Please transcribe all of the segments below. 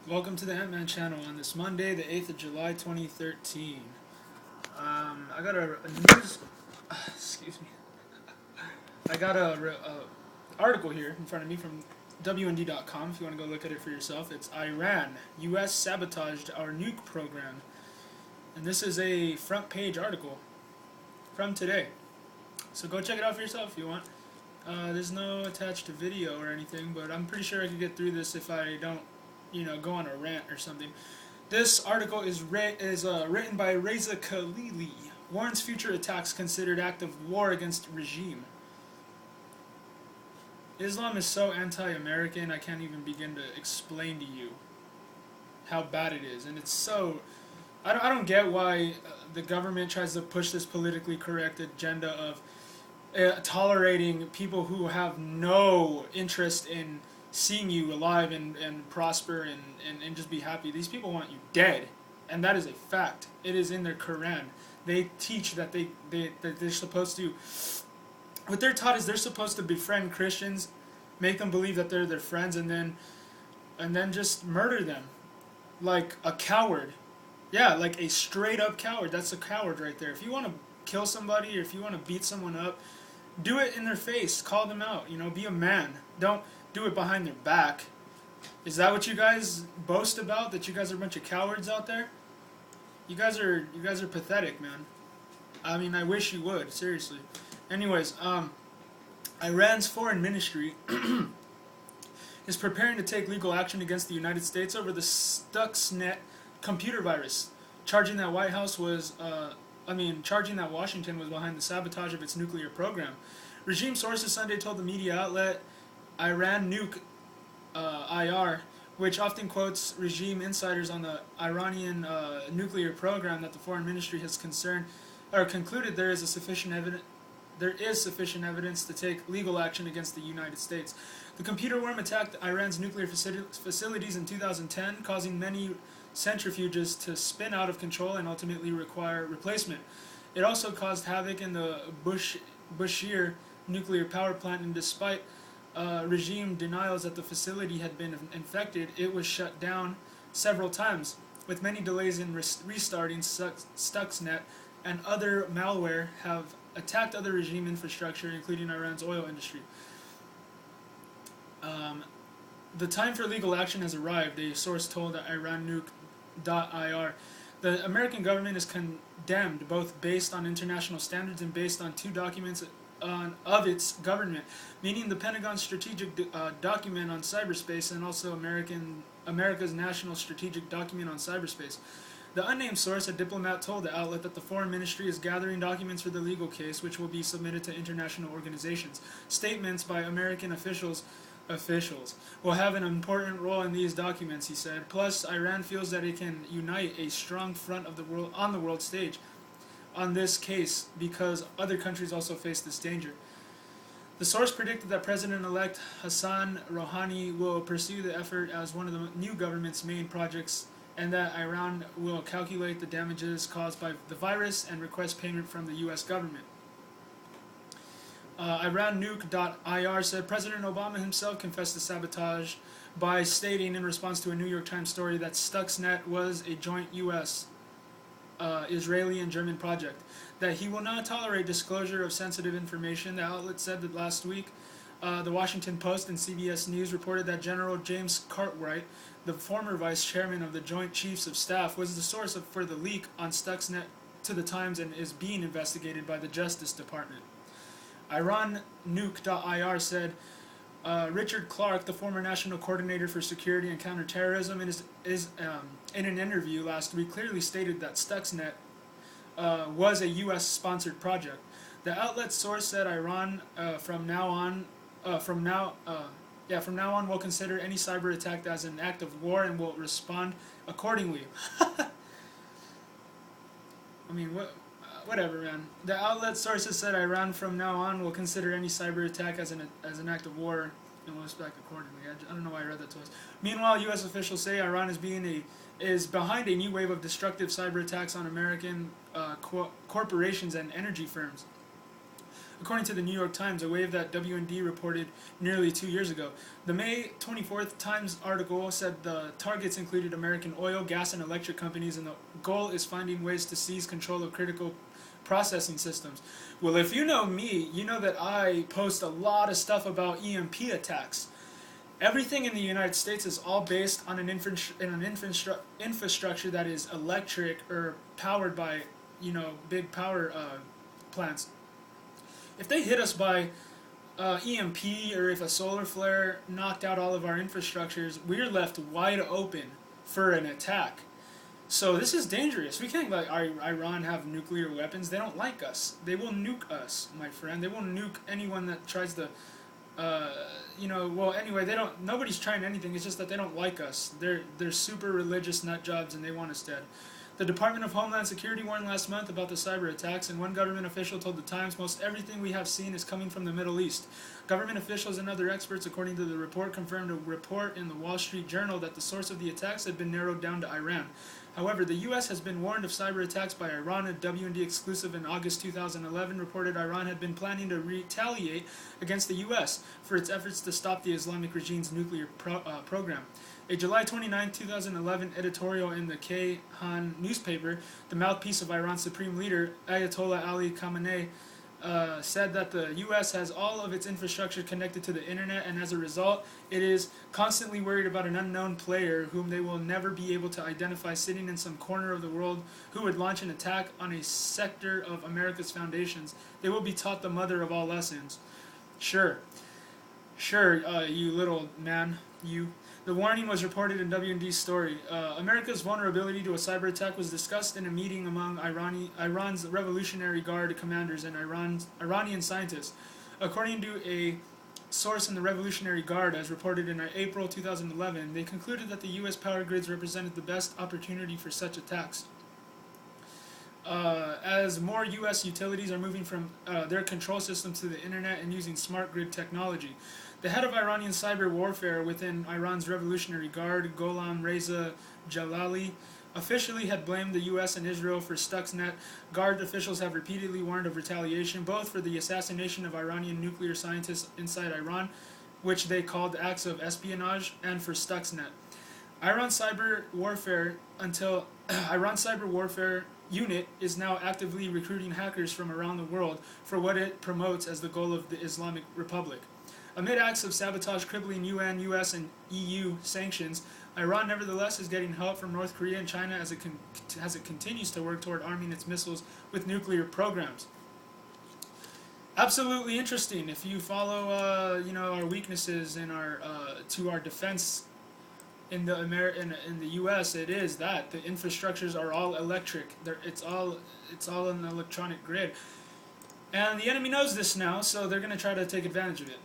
Welcome to the Ant-Man channel on this Monday, the 8th of July, 2013. I got a news... excuse me. I got a article here in front of me from WND.com if you want to go look at it for yourself. It's Iran. U.S. sabotaged our nuke program. And this is a front page article from today. So go check it out for yourself if you want. There's no attached video or anything, but I'm pretty sure I could get through this if I don't go on a rant or something. This article is written by Reza Khalili. Warns future attacks considered act of war against regime. Islam is so anti-American, I can't even begin to explain to you how bad it is. And it's so... I don't get why the government tries to push this politically correct agenda of tolerating people who have no interest in seeing you alive and prosper and just be happy. These people want you dead, and that is a fact. It is in their Quran. They teach that they're supposed to, what they're taught is they're supposed to befriend Christians, make them believe that they're their friends, and then just murder them like a coward. Yeah, like a straight up coward. That's a coward right there. If you want to kill somebody or if you want to beat someone up, do it in their face. Call them out. Be a man. Don't do it behind their back. Is that what you guys boast about? That you guys are a bunch of cowards out there? You guys are pathetic, man. I mean, I wish you would, seriously. Anyways, Iran's foreign ministry is preparing to take legal action against the United States over the Stuxnet computer virus, charging that Washington was behind the sabotage of its nuclear program. Regime sources Sunday told the media outlet Iran nuke IR, which often quotes regime insiders on the Iranian nuclear program, that the foreign ministry has concluded there is sufficient evidence to take legal action against the United States. The computer worm attacked Iran's nuclear facilities in 2010, causing many centrifuges to spin out of control and ultimately require replacement. It also caused havoc in the Bushehr nuclear power plant, and despite regime denials that the facility had been infected, it was shut down several times, with many delays in restarting. Stuxnet and other malware have attacked other regime infrastructure, including Iran's oil industry. The time for legal action has arrived, a source told IranNuke.ir. The American government is condemned, both based on international standards and based on two documents of its government, meaning the Pentagon's strategic document on cyberspace and also America's national strategic document on cyberspace. The unnamed source, a diplomat, told the outlet that the foreign ministry is gathering documents for the legal case, which will be submitted to international organizations. Statements by American officials will have an important role in these documents, he said. Plus, Iran feels that it can unite a strong front of the world on the world stage on this case because other countries also face this danger. The source predicted that President-elect Hassan Rouhani will pursue the effort as one of the new government's main projects, and that Iran will calculate the damages caused by the virus and request payment from the U.S. government. IranNuke.ir said President Obama himself confessed to sabotage by stating in response to a New York Times story that Stuxnet was a joint U.S., Israeli and German project, that he will not tolerate disclosure of sensitive information. The outlet said that last week. The Washington Post and CBS News reported that General James Cartwright, the former vice chairman of the Joint Chiefs of Staff, was the source for the leak on Stuxnet to the Times and is being investigated by the Justice Department. IranNuke.ir said Richard Clark, the former national coordinator for security and counterterrorism, in an interview last week clearly stated that Stuxnet was a U.S.-sponsored project. The outlet's source said Iran from now on will consider any cyber attack as an act of war and will respond accordingly. I mean, whatever, man. The outlet sources said Iran from now on will consider any cyber attack as an act of war and will respond accordingly. I don't know why I read that twice. Meanwhile, U.S. officials say Iran is behind a new wave of destructive cyber attacks on American corporations and energy firms. according to the New York Times, a wave that WND reported nearly 2 years ago. The May 24th Times article said the targets included American oil, gas, and electric companies, and the goal is finding ways to seize control of critical processing systems. Well, if you know me, you know that I post a lot of stuff about EMP attacks. Everything in the United States is all based on an infrastructure that is electric or powered by, big power plants. If they hit us by EMP, or if a solar flare knocked out all of our infrastructures, we're left wide open for an attack. So this is dangerous. We can't let Iran have nuclear weapons. They don't like us. They will nuke us, my friend. They will nuke anyone that tries to, well, anyway, they don't. Nobody's trying anything. It's just that they don't like us. They're super religious nut jobs, and they want us dead. The Department of Homeland Security warned last month about the cyber attacks, and one government official told the Times, "Most everything we have seen is coming from the Middle East." Government officials and other experts, according to the report, confirmed a report in the Wall Street Journal that the source of the attacks had been narrowed down to Iran. However, the U.S. has been warned of cyber attacks by Iran. A WND exclusive in August 2011 reported Iran had been planning to retaliate against the U.S. for its efforts to stop the Islamic regime's nuclear program. A July 29, 2011 editorial in the Kayhan newspaper, the mouthpiece of Iran's supreme leader, Ayatollah Ali Khamenei, said that the U.S. has all of its infrastructure connected to the internet, and as a result, it is constantly worried about an unknown player whom they will never be able to identify sitting in some corner of the world who would launch an attack on a sector of America's foundations. They will be taught the mother of all lessons. Sure, you little man, you. The warning was reported in WND's story. America's vulnerability to a cyber attack was discussed in a meeting among Iran's Revolutionary Guard commanders and Iranian scientists. According to a source in the Revolutionary Guard, as reported in April 2011, they concluded that the U.S. power grids represented the best opportunity for such attacks. As more U.S. utilities are moving from their control systems to the internet and using smart grid technology. The head of Iranian cyber warfare within Iran's Revolutionary Guard, Gholam Reza Jalali, officially had blamed the U.S. and Israel for Stuxnet. Guard officials have repeatedly warned of retaliation, both for the assassination of Iranian nuclear scientists inside Iran, which they called acts of espionage, and for Stuxnet. Iran's cyber warfare unit is now actively recruiting hackers from around the world for what it promotes as the goal of the Islamic Republic. Amid acts of sabotage crippling UN, US, and EU sanctions, Iran nevertheless is getting help from North Korea and China as it continues to work toward arming its missiles with nuclear programs. Absolutely interesting. If you follow, our weaknesses in our defense in the U.S., it is that the infrastructures are all electric. It's all an electronic grid, and the enemy knows this now, so they're going to try to take advantage of it.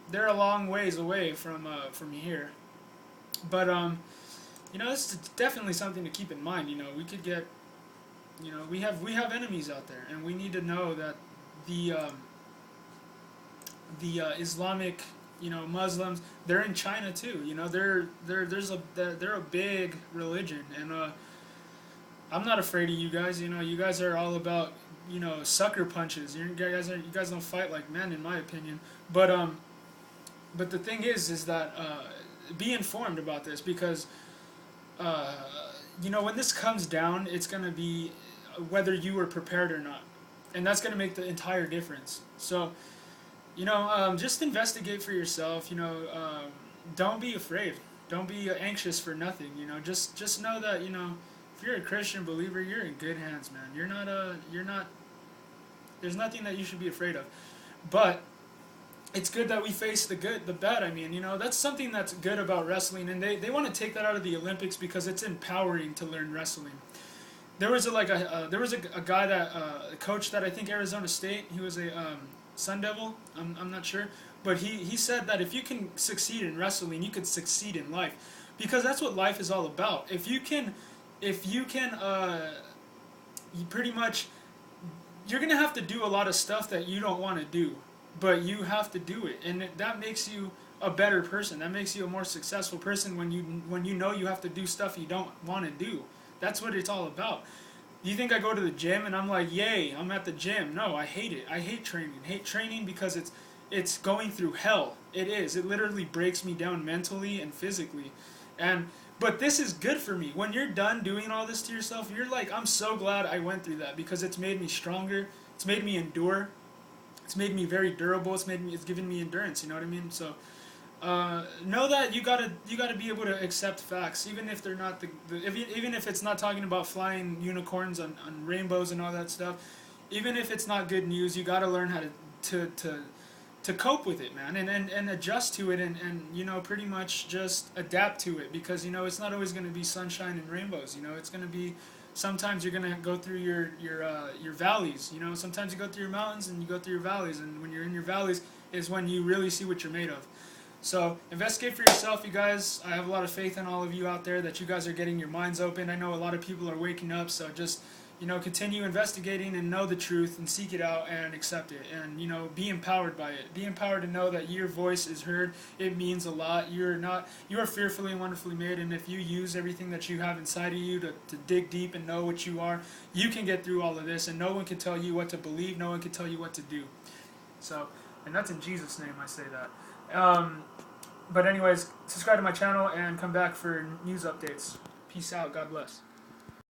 They're a long ways away from here, but this is definitely something to keep in mind. We could get, we have enemies out there, and we need to know that the Islamic, Muslims, they're in China too. They're a big religion, and I'm not afraid of you guys. You guys are all about sucker punches. You guys don't fight like men, in my opinion. But the thing is that be informed about this, because when this comes down, it's gonna be whether you were prepared or not, and that's gonna make the entire difference. So just investigate for yourself. Don't be afraid. Don't be anxious for nothing. Just know that if you're a Christian believer, you're in good hands, man. You're not. There's nothing that you should be afraid of. But it's good that we face the bad. I mean, that's something that's good about wrestling, and they want to take that out of the Olympics because it's empowering to learn wrestling. There was a guy that a coach that I think Arizona State. He was a Sun Devil. I'm not sure, but he said that if you can succeed in wrestling, you could succeed in life, because that's what life is all about. If you can, you pretty much, you're gonna have to do a lot of stuff that you don't want to do, but you have to do it, and that makes you a better person. That makes you a more successful person when you know you have to do stuff you don't want to do. That's what it's all about. Do you think I go to the gym and I'm like, yay, I'm at the gym? No, I hate it. I hate training. Hate training because it's going through hell. It is. It literally breaks me down mentally and physically. And but this is good for me. When you're done doing all this to yourself, you're like, I'm so glad I went through that because it's made me stronger. It's made me endure. It's made me very durable. It's given me endurance. You know what I mean? So know that you gotta be able to accept facts, even if they're not even if it's not talking about flying unicorns on rainbows and all that stuff. Even if it's not good news, you gotta learn how to to, to cope with it, man, and adjust to it, and pretty much just adapt to it because it's not always gonna be sunshine and rainbows. It's gonna be sometimes you're gonna go through your valleys. Sometimes you go through your mountains and you go through your valleys, and when you're in your valleys is when you really see what you're made of. So investigate for yourself, you guys. I have a lot of faith in all of you out there that you guys are getting your minds open. I know a lot of people are waking up, so just continue investigating and know the truth and seek it out and accept it, and be empowered by it. Be empowered to know that your voice is heard. It means a lot. You are fearfully and wonderfully made, and if you use everything that you have inside of you to dig deep and know what you are, you can get through all of this, and no one can tell you what to believe. No one can tell you what to do. So, and that's in Jesus' name I say that. But anyways, subscribe to my channel and come back for news updates. Peace out. God bless.